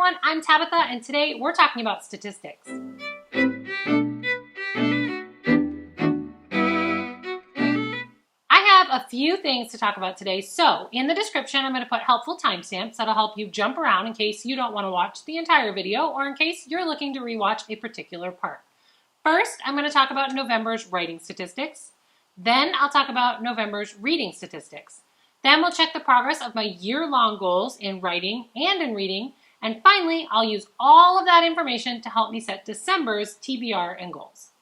everyone, I'm Tabitha, and today we're talking about statistics. I have a few things to talk about today, so in the description I'm going to put helpful timestamps that'll help you jump around in case you don't want to watch the entire video or in case you're looking to rewatch a particular part. First, I'm going to talk about November's writing statistics. Then I'll talk about November's reading statistics. Then we'll check the progress of my year-long goals in writing and in reading. And finally, I'll use all of that information to help me set December's TBR and goals.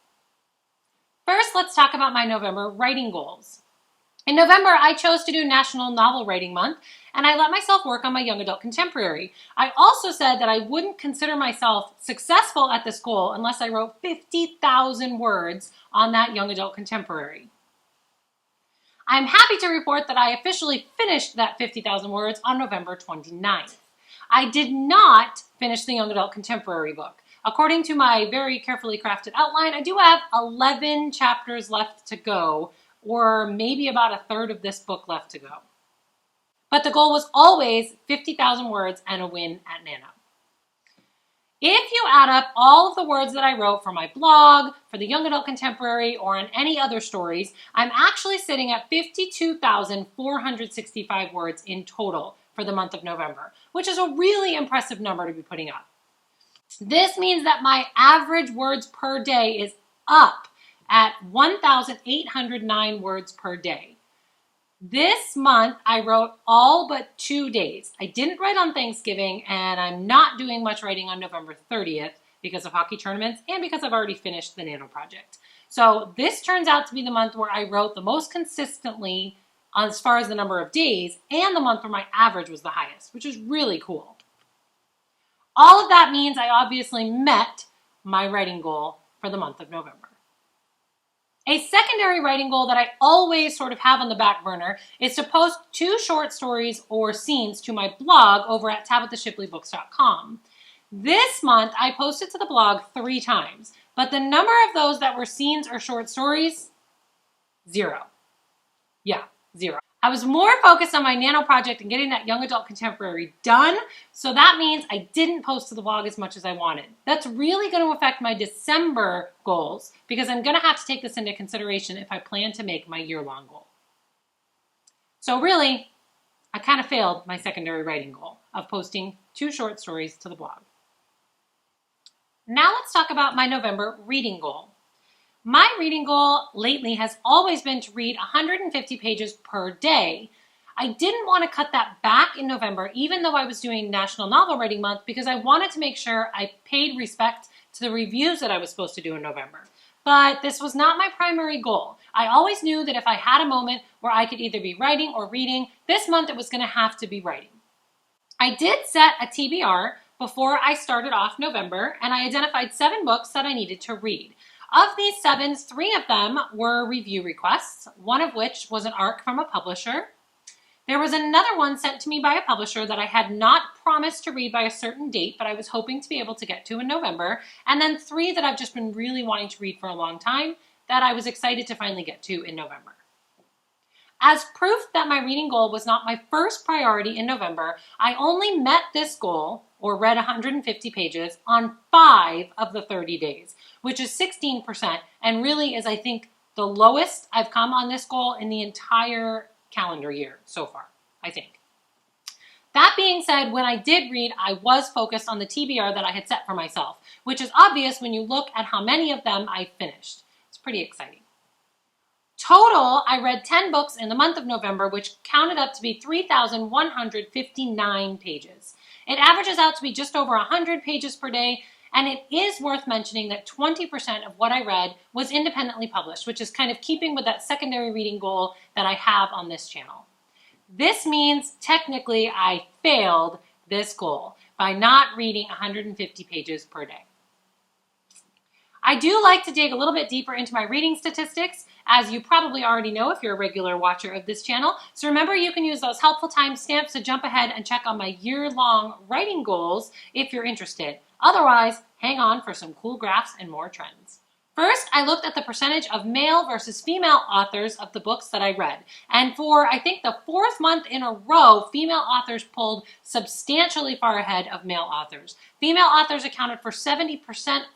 First, let's talk about my November writing goals. In November, I chose to do National Novel Writing Month, and I let myself work on my young adult contemporary. I also said that I wouldn't consider myself successful at this goal unless I wrote 50,000 words on that young adult contemporary. I'm happy to report that I officially finished that 50,000 words on November 29th. I did not finish the young adult contemporary book. According to my very carefully crafted outline, I do have 11 chapters left to go, or maybe about a third of this book left to go. But the goal was always 50,000 words and a win at Nano. If you add up all of the words that I wrote for my blog, for the young adult contemporary, or in any other stories, I'm actually sitting at 52,465 words in total for the month of November, which is a really impressive number to be putting up. This means that my average words per day is up at 1,809 words per day. This month, I wrote all but 2 days. I didn't write on Thanksgiving, and I'm not doing much writing on November 30th because of hockey tournaments and because I've already finished the Nano project. So this turns out to be the month where I wrote the most consistently as far as the number of days, and the month where my average was the highest, which is really cool. All of that means I obviously met my writing goal for the month of November. A secondary writing goal that I always sort of have on the back burner is to post 2 short stories or scenes to my blog over at tabithashipleybooks.com. This month, I posted to the blog 3 times, but the number of those that were scenes or short stories, 0. Yeah, 0. I was more focused on my Nano project and getting that young adult contemporary done, so that means I didn't post to the blog as much as I wanted. That's really going to affect my December goals because I'm going to have to take this into consideration if I plan to make my year-long goal. So really, I kind of failed my secondary writing goal of posting 2 short stories to the blog. Now let's talk about my November reading goal. My reading goal lately has always been to read 150 pages per day. I didn't want to cut that back in November, even though I was doing National Novel Writing Month, because I wanted to make sure I paid respect to the reviews that I was supposed to do in November. But this was not my primary goal. I always knew that if I had a moment where I could either be writing or reading, this month it was going to have to be writing. I did set a TBR before I started off November, and I identified 7 books that I needed to read. Of these 7, 3 of them were review requests, one of which was an ARC from a publisher. There was another one sent to me by a publisher that I had not promised to read by a certain date, but I was hoping to be able to get to in November. And then 3 that I've just been really wanting to read for a long time that I was excited to finally get to in November. As proof that my reading goal was not my first priority in November, I only met this goal, or read 150 pages, on 5 of the 30 days, which is 16%, and really is, I think, the lowest I've come on this goal in the entire calendar year so far, I think. That being said, when I did read, I was focused on the TBR that I had set for myself, which is obvious when you look at how many of them I finished. It's pretty exciting. Total, I read 10 books in the month of November, which counted up to be 3,159 pages. It averages out to be just over 100 pages per day, and it is worth mentioning that 20% of what I read was independently published, which is kind of keeping with that secondary reading goal that I have on this channel. This means technically I failed this goal by not reading 150 pages per day. I do like to dig a little bit deeper into my reading statistics, as you probably already know if you're a regular watcher of this channel. So remember, you can use those helpful timestamps to jump ahead and check on my year-long writing goals if you're interested. Otherwise, hang on for some cool graphs and more trends. First, I looked at the percentage of male versus female authors of the books that I read. And for, I think, the fourth month in a row, female authors pulled substantially far ahead of male authors. Female authors accounted for 70%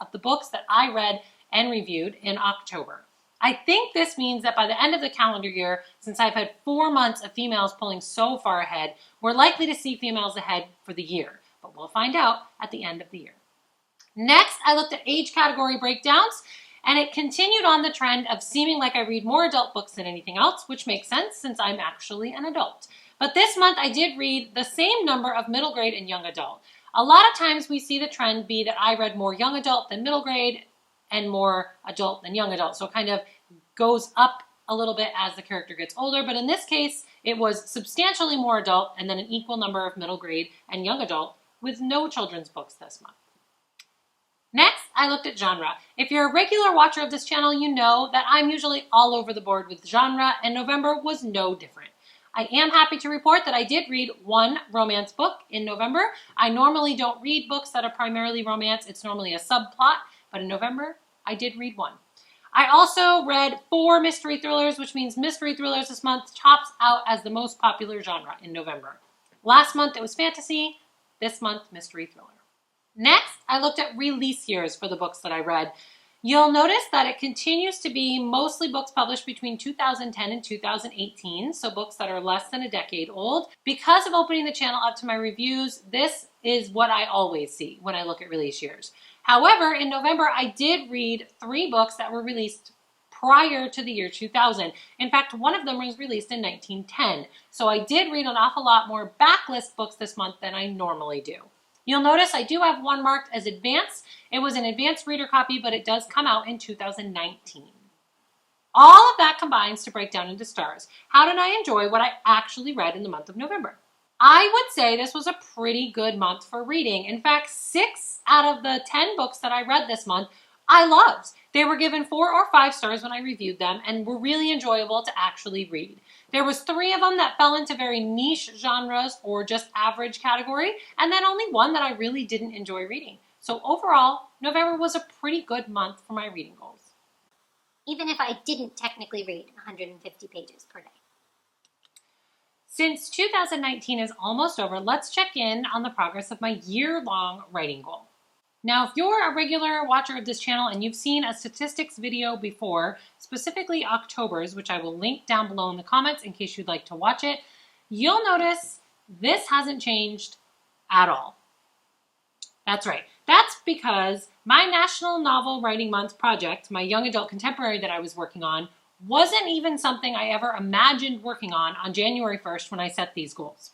of the books that I read and reviewed in October. I think this means that by the end of the calendar year, since I've had 4 months of females pulling so far ahead, we're likely to see females ahead for the year. But we'll find out at the end of the year. Next, I looked at age category breakdowns. And it continued on the trend of seeming like I read more adult books than anything else, which makes sense since I'm actually an adult. But this month I did read the same number of middle grade and young adult. A lot of times we see the trend be that I read more young adult than middle grade and more adult than young adult. So it kind of goes up a little bit as the character gets older. But in this case, it was substantially more adult and then an equal number of middle grade and young adult with no children's books this month. Next, I looked at genre. If you're a regular watcher of this channel, you know that I'm usually all over the board with genre, and November was no different. I am happy to report that I did read 1 romance book in November. I normally don't read books that are primarily romance. It's normally a subplot, but in November, I did read 1. I also read 4 mystery thrillers, which means mystery thrillers this month tops out as the most popular genre in November. Last month, it was fantasy. This month, mystery thriller. Next, I looked at release years for the books that I read. You'll notice that it continues to be mostly books published between 2010 and 2018, so books that are less than a decade old. Because of opening the channel up to my reviews, this is what I always see when I look at release years. However, in November, I did read 3 books that were released prior to the year 2000. In fact, one of them was released in 1910. So I did read an awful lot more backlist books this month than I normally do. You'll notice I do have one marked as advanced. It was an advanced reader copy, but it does come out in 2019. All of that combines to break down into stars. How did I enjoy what I actually read in the month of November? I would say this was a pretty good month for reading. In fact, 6 out of the 10 books that I read this month, I loved. They were given 4 or 5 stars when I reviewed them and were really enjoyable to actually read. There was 3 of them that fell into very niche genres or just average category, and then only 1 that I really didn't enjoy reading. So overall, November was a pretty good month for my reading goals. Even if I didn't technically read 150 pages per day. Since 2019 is almost over, let's check in on the progress of my year-long writing goal. Now, if you're a regular watcher of this channel and you've seen a statistics video before, specifically October's, which I will link down below in the comments in case you'd like to watch it, you'll notice this hasn't changed at all. That's right. That's because my National Novel Writing Month project, my young adult contemporary that I was working on, wasn't even something I ever imagined working on January 1st when I set these goals.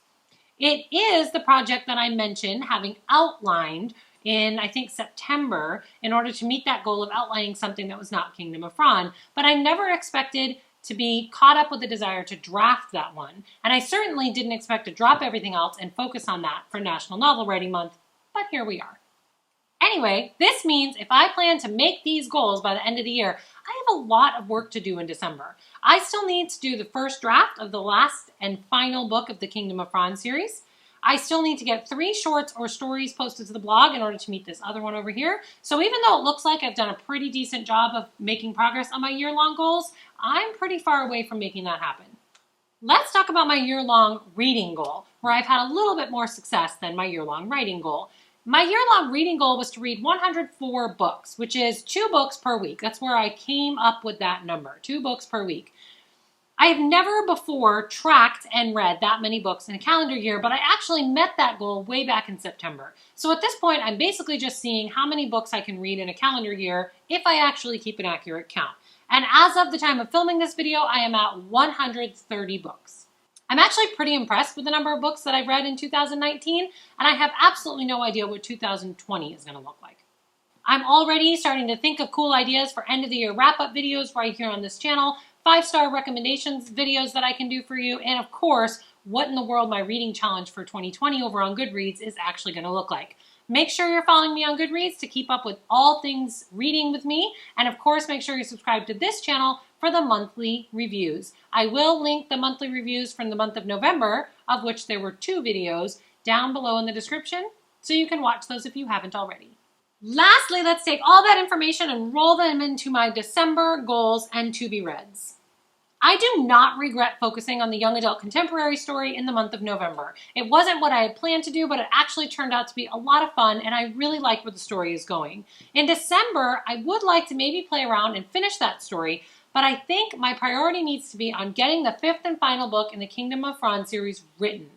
It is the project that I mentioned having outlined in, I think, September in order to meet that goal of outlining something that was not Kingdom of Fron, but I never expected to be caught up with the desire to draft that one, and I certainly didn't expect to drop everything else and focus on that for National Novel Writing Month, but here we are. Anyway, this means if I plan to make these goals by the end of the year, I have a lot of work to do in December. I still need to do the first draft of the last and final book of the Kingdom of Fron series. I still need to get 3 shorts or stories posted to the blog in order to meet this other one over here. So even though it looks like I've done a pretty decent job of making progress on my year-long goals, I'm pretty far away from making that happen. Let's talk about my year-long reading goal, where I've had a little bit more success than my year-long writing goal. My year-long reading goal was to read 104 books, which is 2 books per week. That's where I came up with that number, 2 books per week. I have never before tracked and read that many books in a calendar year, but I actually met that goal way back in September. So at this point, I'm basically just seeing how many books I can read in a calendar year if I actually keep an accurate count. And as of the time of filming this video, I am at 130 books. I'm actually pretty impressed with the number of books that I've read in 2019, and I have absolutely no idea what 2020 is going to look like. I'm already starting to think of cool ideas for end of the year wrap-up videos right here on this channel, 5-star recommendations videos that I can do for you, and of course, what in the world my reading challenge for 2020 over on Goodreads is actually going to look like. Make sure you're following me on Goodreads to keep up with all things reading with me, and of course, make sure you subscribe to this channel for the monthly reviews. I will link the monthly reviews from the month of November, of which there were 2 videos, down below in the description, so you can watch those if you haven't already. Lastly, let's take all that information and roll them into my December goals and to-be-reads. I do not regret focusing on the young adult contemporary story in the month of November. It wasn't what I had planned to do, but it actually turned out to be a lot of fun, and I really like where the story is going. In December, I would like to maybe play around and finish that story, but I think my priority needs to be on getting the 5th and final book in the Kingdom of Franz series written.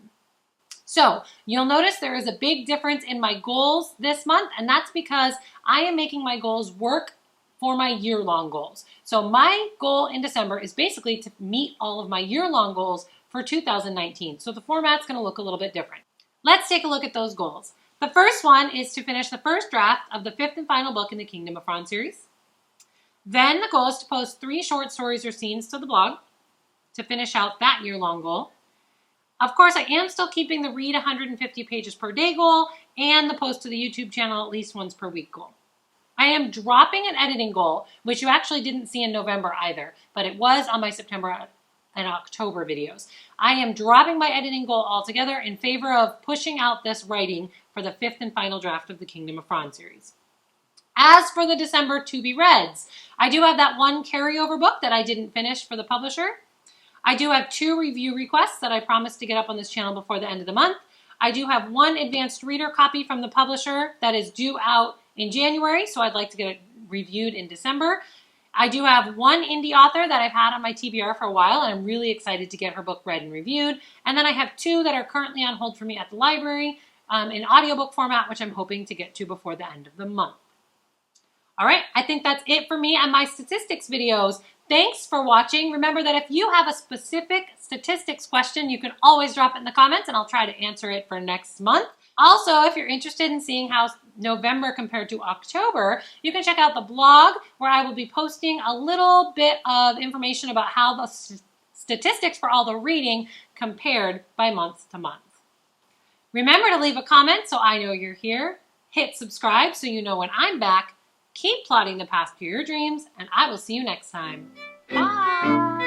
So you'll notice there is a big difference in my goals this month, and that's because I am making my goals work for my year-long goals. So my goal in December is basically to meet all of my year-long goals for 2019. So the format's going to look a little bit different. Let's take a look at those goals. The first one is to finish the first draft of the 5th and final book in the Kingdom of Franz series. Then the goal is to post 3 short stories or scenes to the blog to finish out that year-long goal. Of course, I am still keeping the read 150 pages per day goal and the post to the YouTube channel at least once per week goal. I am dropping an editing goal, which you actually didn't see in November either, but it was on my September and October videos. I am dropping my editing goal altogether in favor of pushing out this writing for the 5th and final draft of the Kingdom of Franz series. As for the December to-be-reads, I do have that one carryover book that I didn't finish for the publisher. I do have 2 review requests that I promised to get up on this channel before the end of the month. I do have 1 advanced reader copy from the publisher that is due out in January, so I'd like to get it reviewed in December. I do have 1 indie author that I've had on my TBR for a while, and I'm really excited to get her book read and reviewed. And then I have 2 that are currently on hold for me at the library in audiobook format, which I'm hoping to get to before the end of the month. All right, I think that's it for me and my statistics videos. Thanks for watching. Remember that if you have a specific statistics question, you can always drop it in the comments and I'll try to answer it for next month. Also, if you're interested in seeing how November compared to October, you can check out the blog where I will be posting a little bit of information about how the statistics for all the reading compared by month to month. Remember to leave a comment so I know you're here. Hit subscribe so you know when I'm back. Keep plotting the path to your dreams, and I will see you next time. Bye!